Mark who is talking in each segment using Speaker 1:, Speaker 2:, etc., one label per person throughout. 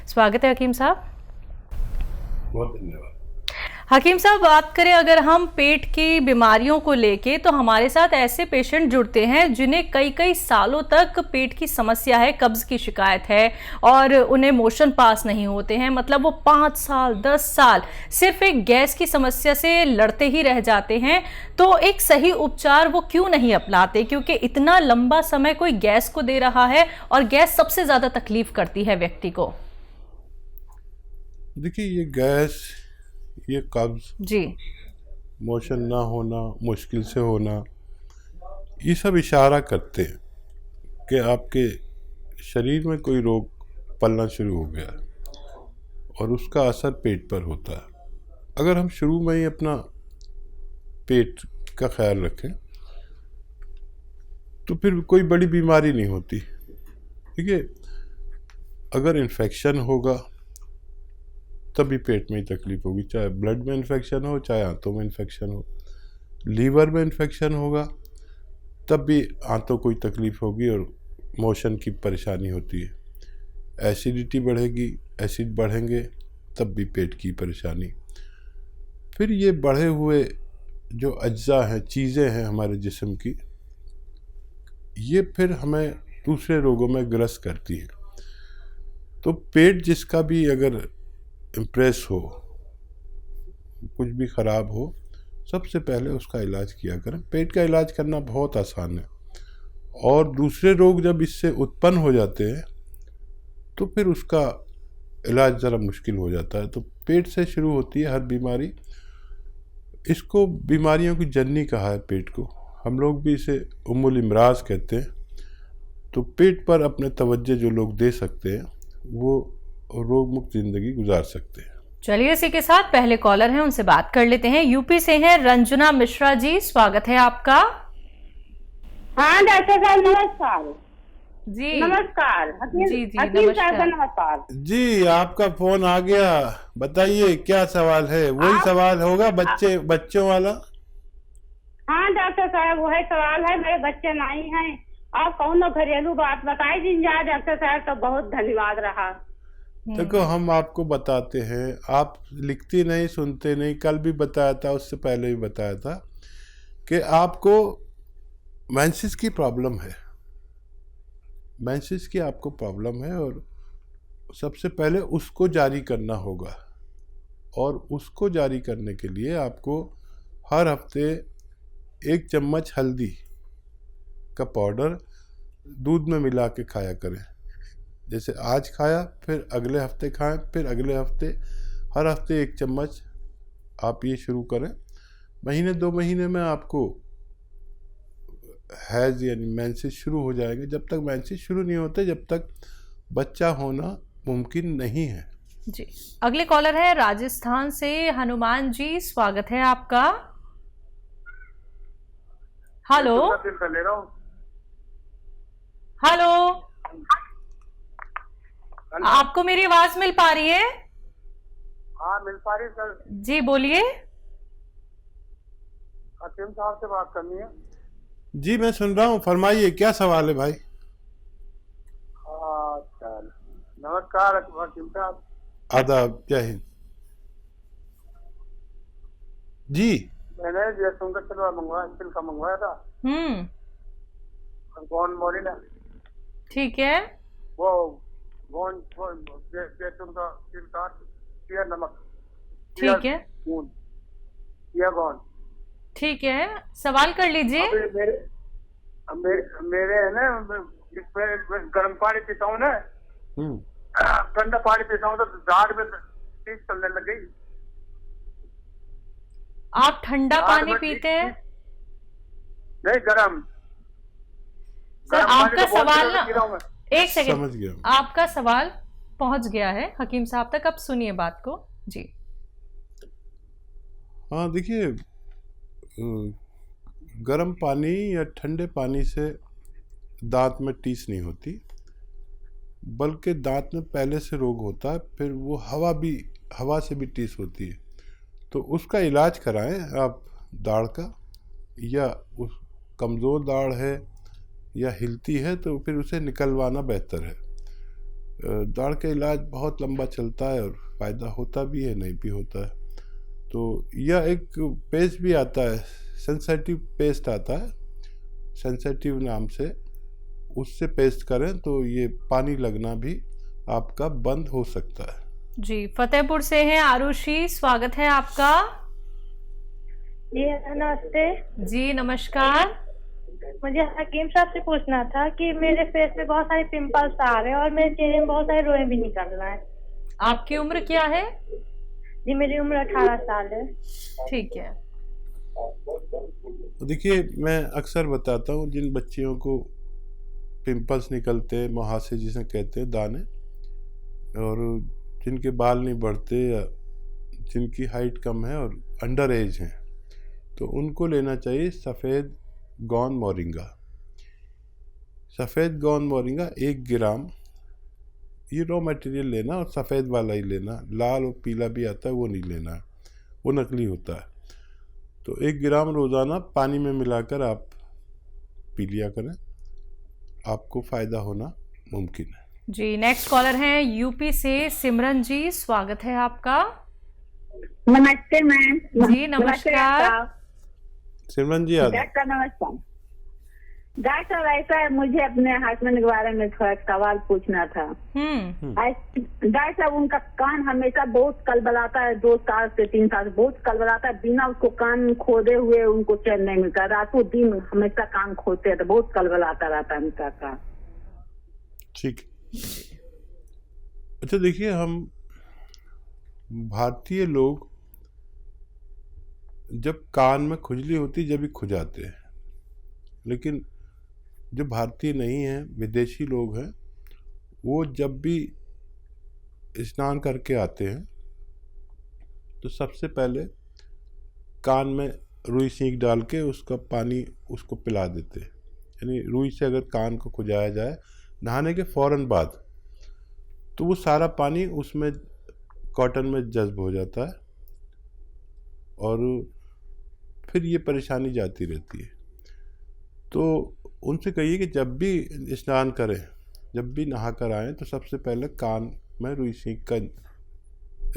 Speaker 1: स्वागत है हकीम साहब।
Speaker 2: बहुत धन्यवाद।
Speaker 1: हकीम साहब, बात करें अगर हम पेट की बीमारियों को लेके, तो हमारे साथ ऐसे पेशेंट जुड़ते हैं जिन्हें कई कई सालों तक पेट की समस्या है, कब्ज की शिकायत है और उन्हें मोशन पास नहीं होते हैं। मतलब वो 5 साल 10 साल सिर्फ एक गैस की समस्या से लड़ते ही रह जाते हैं। तो एक सही उपचार वो क्यों नहीं अपनाते? क्योंकि इतना लंबा समय कोई गैस को दे रहा है और गैस सबसे ज्यादा तकलीफ करती है व्यक्ति को।
Speaker 2: देखिए, ये गैस, ये कब्ज,
Speaker 1: जी,
Speaker 2: मोशन ना होना, मुश्किल से होना, ये सब इशारा करते हैं कि आपके शरीर में कोई रोग पलना शुरू हो गया और उसका असर पेट पर होता है। अगर हम शुरू में ही अपना पेट का ख्याल रखें तो फिर कोई बड़ी बीमारी नहीं होती। देखिए, अगर इन्फेक्शन होगा तभी पेट में ही तकलीफ होगी, चाहे ब्लड में इन्फेक्शन हो, चाहे आंतों में इन्फेक्शन हो। लीवर में इन्फेक्शन होगा तब भी आंतों कोई तकलीफ होगी और मोशन की परेशानी होती है। एसिडिटी बढ़ेगी, एसिड बढ़ेंगे तब भी पेट की परेशानी। फिर ये बढ़े हुए जो अज्जा हैं, चीज़ें हैं हमारे जिस्म की, ये फिर हमें दूसरे रोगों में ग्रस्त करती है। तो पेट जिसका भी अगर इम्प्रेस हो, कुछ भी ख़राब हो, सबसे पहले उसका इलाज किया करें। पेट का इलाज करना बहुत आसान है और दूसरे रोग जब इससे उत्पन्न हो जाते हैं तो फिर उसका इलाज ज़रा मुश्किल हो जाता है। तो पेट से शुरू होती है हर बीमारी। इसको बीमारियों की जननी कहा है पेट को। हम लोग भी इसे उम्मुल इमराज कहते हैं। तो पेट पर अपने तवज्जो जो लोग दे सकते हैं वो रोग मुक्त जिंदगी गुजार सकते हैं।
Speaker 1: चलिए, इसी के साथ पहले कॉलर हैं, उनसे बात कर लेते हैं। यूपी से हैं रंजना मिश्रा जी, स्वागत है आपका।
Speaker 3: हाँ डॉक्टर साहब, नमस्कार।
Speaker 1: जी
Speaker 3: नमस्कार।
Speaker 1: जी
Speaker 3: हकीम साहब का
Speaker 1: नमस्कार।
Speaker 3: नमस्कार।
Speaker 2: जी, आपका फोन आ गया, बताइए क्या सवाल है। वही सवाल होगा बच्चों वाला।
Speaker 3: हाँ डॉक्टर साहब, वही सवाल है। मेरे बच्चे नहीं हैं। आप कौन घरेलू बात बताई दिन जाए डॉक्टर साहब, तो बहुत धन्यवाद रहा।
Speaker 2: देखो, हम आपको बताते हैं, आप लिखती नहीं, सुनते नहीं। कल भी बताया था, उससे पहले भी बताया था कि आपको मेंसेस की प्रॉब्लम है। मेंसेस की आपको प्रॉब्लम है और सबसे पहले उसको जारी करना होगा। और उसको जारी करने के लिए आपको हर हफ्ते 1 चम्मच हल्दी का पाउडर दूध में मिला के खाया करें। जैसे आज खाया, फिर अगले हफ्ते खाएं, फिर अगले हफ्ते, हर हफ्ते 1 चम्मच आप ये शुरू करें। महीने 2 महीने में आपको हैज़ यानी मेंसेस शुरू हो जाएंगे। जब तक मेंसेस शुरू नहीं होते, जब तक बच्चा होना मुमकिन नहीं है।
Speaker 1: जी, अगले कॉलर है राजस्थान से हनुमान जी, स्वागत है आपका। हेलो हेलो, आपको मेरी आवाज मिल पा रही है?
Speaker 4: हाँ, मिल पा रही सर।
Speaker 1: जी बोलिए।
Speaker 4: हकीम साहब से बात करनी है।
Speaker 2: जी, मैं सुन रहा हूँ, फरमाइए क्या सवाल है भाई।
Speaker 4: अच्छा, नमस्कार हकीम साहब।
Speaker 2: आदाब, जय हिंद। जी,
Speaker 4: मैंने जैसुन का छिलका मंगवाया था। कौन मोरी ने?
Speaker 1: ठीक है,
Speaker 4: वो जैसुन का छिलका, पिया नमक,
Speaker 1: ठीक है,
Speaker 4: पिया कौन?
Speaker 1: ठीक है, सवाल कर लीजिए।
Speaker 4: मेरे है ना, इसमें गर्म पानी पीता हूँ ना, ठंडा पानी पीता हूँ तो दाढ़ में टीस चलने लग गई।
Speaker 1: आप ठंडा पानी पीते हैं?
Speaker 4: नहीं, गरम।
Speaker 1: सर, आपका सवाल ना, एक
Speaker 2: समझ
Speaker 1: सेकंड,
Speaker 2: गया।
Speaker 1: आपका सवाल पहुंच गया है हकीम साहब तक। अब सुनिए बात को। जी
Speaker 2: हाँ, देखिए, गर्म पानी या ठंडे पानी से दांत में टीस नहीं होती, बल्कि दांत में पहले से रोग होता है, फिर वो हवा से भी टीस होती है। तो उसका इलाज कराएं आप दाढ़ का, या उस कमज़ोर दाढ़ है या हिलती है तो फिर उसे निकलवाना बेहतर है। दाढ़ का इलाज बहुत लंबा चलता है और फ़ायदा होता भी है, नहीं भी होता है। तो यह एक पेस्ट भी आता है, सेंसिटिव पेस्ट आता है, सेंसिटिव नाम से, उससे पेस्ट करें तो ये पानी लगना भी आपका बंद हो सकता है।
Speaker 1: जी, फतेहपुर से हैं आरुषि, स्वागत है आपका।
Speaker 5: जी नमस्ते।
Speaker 1: जी नमस्कार।
Speaker 5: मुझे हकीम साहब से पूछना था कि मेरे फेस पे बहुत सारे पिंपल्स आ रहे हैं और मेरे चेहरे में बहुत सारे रोए भी निकल रहा है।
Speaker 1: आपकी उम्र क्या है?
Speaker 5: जी मेरी उम्र 18 साल है।
Speaker 1: ठीक है।
Speaker 2: देखिए, मैं अक्सर बताता हूँ जिन बच्चियों को पिंपल्स निकलते हैं, मुहासे जिसे कहते हैं, दाने, और जिनके बाल नहीं बढ़ते या जिनकी हाइट कम है और अंडर एज हैं, तो उनको लेना चाहिए सफ़ेद गौंद मोरिंगा। सफ़ेद गौंद मोरिंगा 1 ग्राम, ये रॉ मटेरियल लेना और सफ़ेद वाला ही लेना, लाल और पीला भी आता है वो नहीं लेना है, वो नकली होता है। तो 1 ग्राम रोज़ाना पानी में मिलाकर आप पी लिया करें, आपको फ़ायदा होना मुमकिन है।
Speaker 1: जी, नेक्स्ट कॉलर हैं यूपी से सिमरन जी, स्वागत है आपका।
Speaker 3: नमस्ते मैम।
Speaker 1: जी नमस्कार।
Speaker 2: सिमरन जी आदि।
Speaker 3: डॉक्टर नमस्कार। डॉक्टर साहब, ऐसा है, मुझे अपने हस्बैंड के बारे में थोड़ा सवाल पूछना था। डॉक्टर साहब, उनका कान हमेशा बहुत कलबलाता है, 2 साल से 3 साल से बहुत कलबलाता है, बिना उसको कान खोदे हुए उनको चैन नहीं मिलता, रातों दिन हमेशा कान खोदते हैं तो बहुत कलबलाता रहता है उनका कान।
Speaker 2: ठीक। अच्छा देखिए, हम भारतीय लोग जब कान में खुजली होती जब भी खुजाते हैं, लेकिन जो भारतीय नहीं हैं, विदेशी लोग हैं, वो जब भी स्नान करके आते हैं तो सबसे पहले कान में रुई सींक डाल के उसका पानी उसको पिला देते हैं। यानी रुई से अगर कान को खुजाया जाए नहाने के फ़ौरन बाद, तो वो सारा पानी उसमें कॉटन में जज्ब हो जाता है और फिर ये परेशानी जाती रहती है। तो उनसे कहिए कि जब भी स्नान करें, जब भी नहा कर आएँ, तो सबसे पहले कान में रुई सींक का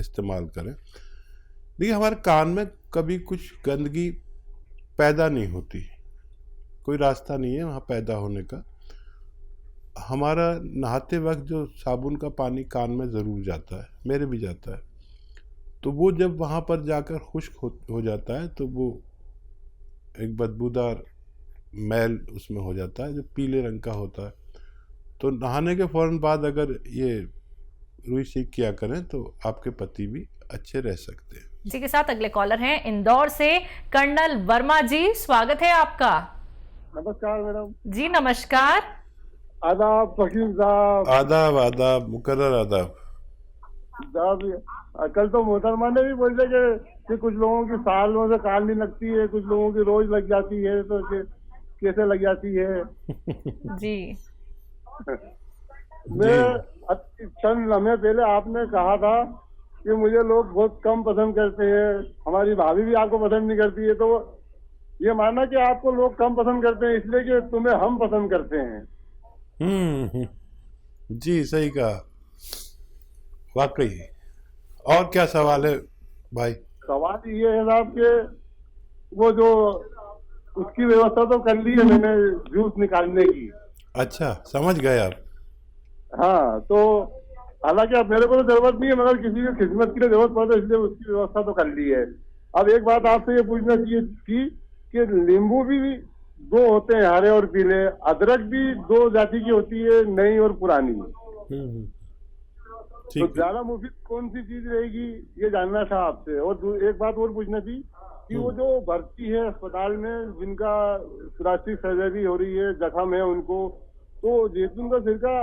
Speaker 2: इस्तेमाल करें। देखिए, हमारे कान में कभी कुछ गंदगी पैदा नहीं होती, कोई रास्ता नहीं है वहाँ पैदा होने का। हमारा नहाते वक्त जो साबुन का पानी कान में ज़रूर जाता है, मेरे भी जाता है, तो वो जब वहाँ पर जाकर खुश्क हो जाता है तो वो एक बदबूदार मैल उसमें हो जाता है जो पीले रंग का होता है। तो नहाने के फ़ौरन बाद अगर ये रुई सींक किया करें तो आपके पति भी अच्छे रह सकते हैं।
Speaker 1: इसी के साथ अगले कॉलर हैं इंदौर से कर्नल वर्मा जी, स्वागत है आपका।
Speaker 4: नमस्कार मैडम।
Speaker 1: जी नमस्कार।
Speaker 4: आदाब फकीर साहब।
Speaker 2: आदाब आदाब, मुकर्रर आदाब।
Speaker 4: कल तो मोहतरमा ने भी बोले कि कुछ लोगों की सालों से कान नहीं लगती है, कुछ लोगों की रोज लग जाती है, तो कैसे लग जाती है?
Speaker 1: जी
Speaker 4: मैं चंद लम्हे पहले आपने कहा था कि मुझे लोग बहुत कम पसंद करते हैं, हमारी भाभी भी आपको पसंद नहीं करती है, तो ये माना कि आपको लोग कम पसंद करते हैं इसलिए कि तुम्हें हम पसंद करते हैं।
Speaker 2: जी सही कहा, वाकई। और क्या सवाल है भाई?
Speaker 4: सवाल ये है साहब कि वो जो उसकी व्यवस्था तो कर ली है मैंने, जूस निकालने की।
Speaker 2: अच्छा, समझ गए आप।
Speaker 4: हाँ, तो हालांकि अब मेरे को तो जरूरत नहीं है, मगर किसी की खिदमत के लिए जरूरत पड़े इसलिए उसकी व्यवस्था तो कर ली है। अब एक बात आपसे ये पूछना चाहिए थी कि नींबू भी 2 होते हैं, हरे और पीले, अदरक भी 2 जाति की होती है, नई और पुरानी। तो ज्यादा मुफीद कौन सी चीज रहेगी ये जानना था आपसे। और एक बात और पूछना थी कि वो जो भर्ती है अस्पताल में, जिनका प्लास्टिक सर्जरी हो रही है, जख्म है उनको, तो जैतून का सिरका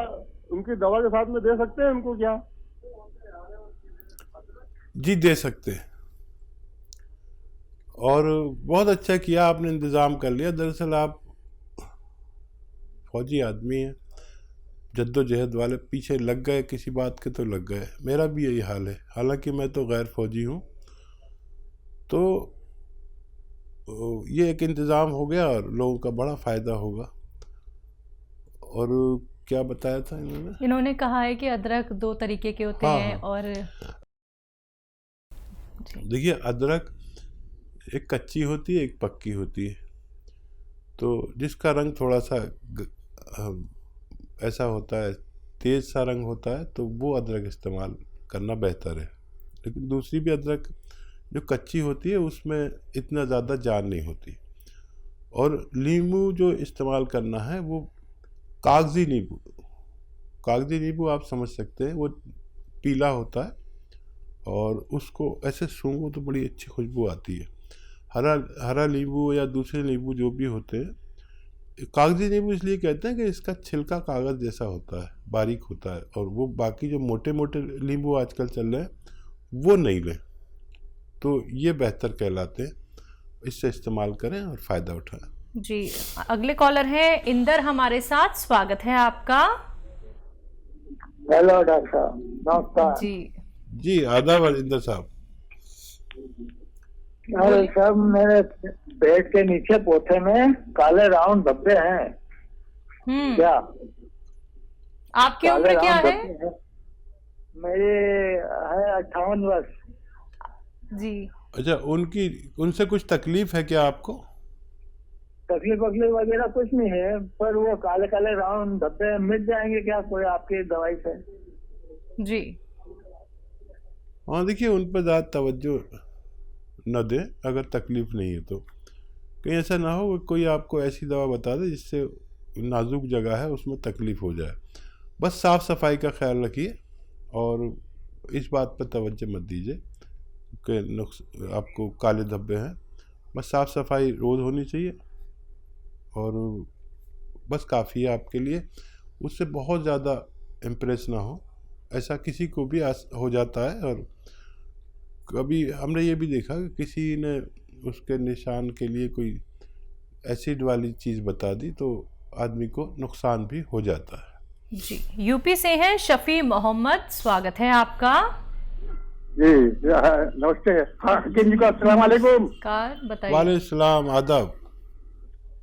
Speaker 4: उनकी दवा के साथ में दे सकते हैं उनको क्या?
Speaker 2: जी दे सकते हैं, और बहुत अच्छा किया आपने, इंतज़ाम कर लिया। दरअसल आप फौजी आदमी हैं, जद्दोजहद वाले, पीछे लग गए किसी बात के तो लग गए। मेरा भी यही हाल है, हालांकि मैं तो गैर फौजी हूँ। तो ये एक इंतज़ाम हो गया और लोगों का बड़ा फ़ायदा होगा। और क्या बताया था इन्होंने?
Speaker 1: इन्होंने कहा है कि अदरक 2 तरीके के होते
Speaker 2: हाँ,
Speaker 1: हैं
Speaker 2: हाँ।
Speaker 1: और
Speaker 2: देखिए, अदरक एक कच्ची होती है, एक पक्की होती है। तो जिसका रंग थोड़ा सा ऐसा होता है, तेज सा रंग होता है, तो वो अदरक इस्तेमाल करना बेहतर है। लेकिन दूसरी भी अदरक जो कच्ची होती है उसमें इतना ज़्यादा जान नहीं होती। और नींबू जो इस्तेमाल करना है वो कागजी नींबू आप समझ सकते हैं, वो पीला होता है और उसको ऐसे सूंघो तो बड़ी अच्छी खुशबू आती है। हरा नींबू या दूसरे नींबू जो भी होते हैं, कागजी नींबू इसलिए कहते हैं कि इसका छिलका कागज़ जैसा होता है, बारीक होता है, और वो बाकी जो मोटे मोटे नींबू आजकल चल रहे हैं वो नहीं लें, तो ये बेहतर कहलाते हैं। इससे इस्तेमाल करें और फ़ायदा उठाएं।
Speaker 1: जी, अगले कॉलर हैं इंदर हमारे साथ, स्वागत है आपका।
Speaker 6: हेलो डॉक्टर साहब, नमस्कार
Speaker 2: जी आदाब इंदर साहब।
Speaker 6: अरे साहब, मेरे पेट के नीचे पोथे में काले राउंड धब्बे हैं। क्या
Speaker 1: आपकी उम्र क्या है?
Speaker 6: मेरी है 58 वर्ष।
Speaker 1: जी,
Speaker 2: अच्छा, उनसे कुछ तकलीफ है क्या आपको?
Speaker 6: तकलीफ वगैरह कुछ नहीं है, पर वो काले काले राउंड धब्बे मिट जाएंगे क्या कोई आपकी दवाई से?
Speaker 1: जी,
Speaker 2: हाँ, देखिए, उन पर ज़्यादा तवज्जो न दें अगर तकलीफ नहीं है तो। कहीं ऐसा ना हो कि कोई आपको ऐसी दवा बता दे जिससे नाजुक जगह है उसमें तकलीफ हो जाए। बस साफ़ सफाई का ख्याल रखिए और इस बात पर तवज्जो मत दीजिए कि आपको काले धब्बे हैं। बस साफ़ सफाई रोज़ होनी चाहिए और बस काफ़ी है आपके लिए। उससे बहुत ज़्यादा इम्प्रेस ना हो, ऐसा किसी को भी हो जाता है। और कभी हमने ये भी देखा कि किसी ने उसके निशान के लिए कोई एसिड वाली चीज़ बता दी तो आदमी को नुकसान भी हो जाता है।
Speaker 1: जी, यूपी से हैं शफी मोहम्मद, स्वागत है आपका।
Speaker 4: जी नमस्ते। हाँ जी को अस्सलाम वालेकुम।
Speaker 1: बताइए।
Speaker 2: वालेकुम सलाम, आदाब।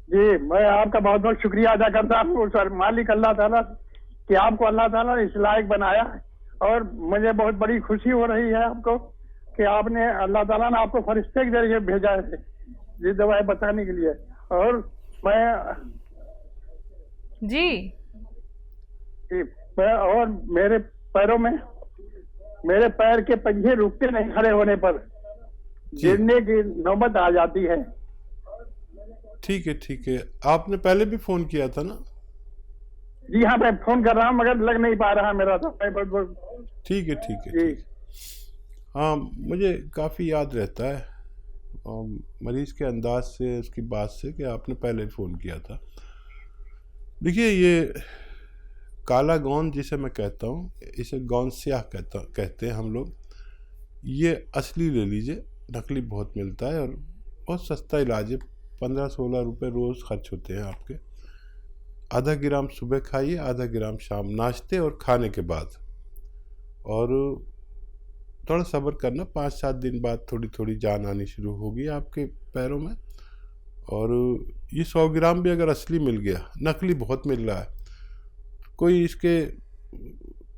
Speaker 4: जी, मैं आपका बहुत बहुत शुक्रिया अदा करता हूँ सर, मालिक अल्लाह ताला, कि आपको अल्लाह ताला ने इस लायक बनाया है। और मुझे बहुत बड़ी खुशी हो रही है आपको कि आपने अल्लाह ताला ने आपको फरिश्ते के जरिए भेजा है ये दवाएं बताने के लिए। और मैं और मेरे पैरों में, मेरे पैर के पंजे रुकते नहीं, खड़े होने पर गिरने की नौबत आ जाती है।
Speaker 2: ठीक है। आपने पहले भी फ़ोन किया था ना?
Speaker 4: जी हाँ, मैं फोन कर रहा हूँ मगर लग नहीं पा रहा मेरा तो।
Speaker 2: ठीक है। हाँ, मुझे काफ़ी याद रहता है मरीज़ के अंदाज से, उसकी बात से, कि आपने पहले फ़ोन किया था। देखिए, ये काला गोंद जिसे मैं कहता हूँ, इसे गोंद स्याह कहते हैं हम लोग। ये असली ले लीजिए, नकली बहुत मिलता है और बहुत सस्ता इलाज है। 15-16 रुपये रोज़ खर्च होते हैं आपके। आधा ग्राम सुबह खाइए, आधा ग्राम शाम, नाश्ते और खाने के बाद। और थोड़ा सब्र करना, 5-7 दिन बाद थोड़ी थोड़ी जान आनी शुरू होगी आपके पैरों में। और ये 100 ग्राम भी अगर असली मिल गया, नकली बहुत मिल रहा है, कोई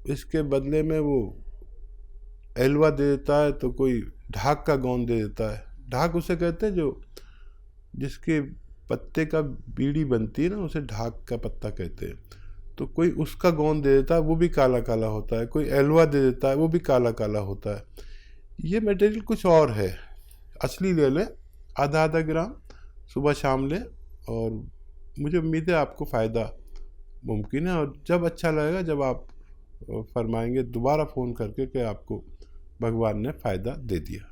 Speaker 2: इसके बदले में वो एलवा दे देता है, तो कोई ढाक का गोंद दे देता है। ढाक उसे कहते हैं जो जिसके पत्ते का बीड़ी बनती है ना, उसे ढाक का पत्ता कहते हैं। तो कोई उसका गोंद दे देता है, वो भी काला काला होता है। कोई एलवा दे देता है, वो भी काला काला होता है। ये मटेरियल कुछ और है। असली ले लें, आधा ग्राम सुबह शाम लें, और मुझे उम्मीद है आपको फ़ायदा मुमकिन है। और जब अच्छा लगेगा, जब आप फरमाएंगे दोबारा फ़ोन करके कि आपको भगवान ने फ़ायदा दे दिया।